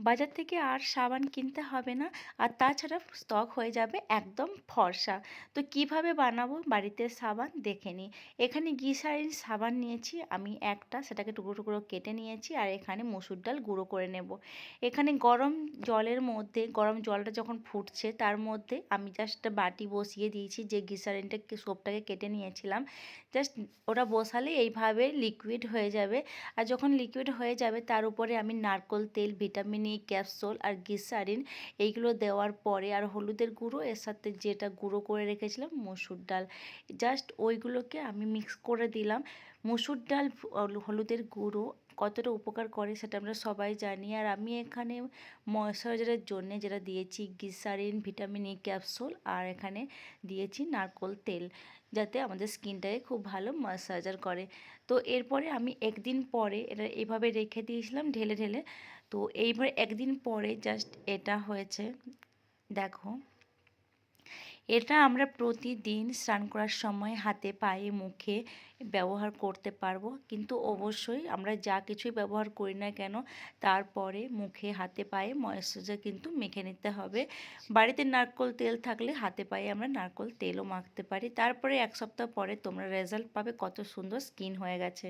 বাজার থেকে আর সাবান কিনতে হবে না। আর তাছাড়া স্টক হয়ে যাবে একদম ফর্সা। তো কিভাবে বানাবো বাড়িতে সাবান দেখে নিই। এখানে গ্লিসারিন সাবান নিয়েছি আমি একটা, সেটাকে টুকরো টুকরো কেটে নিয়েছি। আর এখানে মসুর ডাল গুঁড়ো করে নেব। এখানে গরম জলের মধ্যে, গরম জলটা যখন ফুটছে তার মধ্যে আমি জাস্ট বাটি বসিয়ে দিয়েছি, যে গ্লিসারিনটাকে সোপটাকে কেটে নিয়েছিলাম। জাস্ট ওটা বসালে এইভাবে লিকুইড হয়ে যাবে। আর যখন লিকুইড হয়ে যাবে তার উপরে আমি নারকেল তেল, ভিটামিন ই ক্যাপসুল আর গ্লিসারিন এইগুলো দেওয়ার পরে, আর হলুদের গুঁড়ো, এর সাথে যেটা গুঁড়ো করে রেখেছিলাম মসুর ডাল, জাস্ট ওইগুলোকে আমি মিক্স করে দিলাম। মসুর ডাল হলুদের গুঁড়ো কতটা উপকার করে সেটা আমরা সবাই জানি। আর আমি এখানে ময়শ্চারাইজারের জন্যে যেটা দিয়েছি গ্লিসারিন, ভিটামিন ই ক্যাপসুল, আর এখানে দিয়েছি নারকেল তেল, যাতে আমাদের স্কিনটাকে খুব ভালো ময়শ্চারাইজার করে। তো এরপরে আমি একদিন পরে এটা এভাবে রেখে দিয়েছিলাম ঢেলে ঢেলে। তো এইবার একদিন পরে জাস্ট এটা হয়েছে, দেখো। এটা আমরা প্রতিদিন স্নান করার সময় হাতে, পায়ে, মুখে ব্যবহার করতে পারবো। কিন্তু অবশ্যই আমরা যা কিছুই ব্যবহার করি না কেন, তারপরে মুখে, হাতে, পায়ে ময়েশ্চারাইজার কিন্তু মেখে নিতে হবে। বাড়িতে নারকেল তেল থাকলে হাতে পায়ে আমরা নারকেল তেলও মাখতে পারি। তারপরে 1 সপ্তাহ পরে তোমরা রেজাল্ট পাবে কত সুন্দর স্কিন হয়ে গেছে।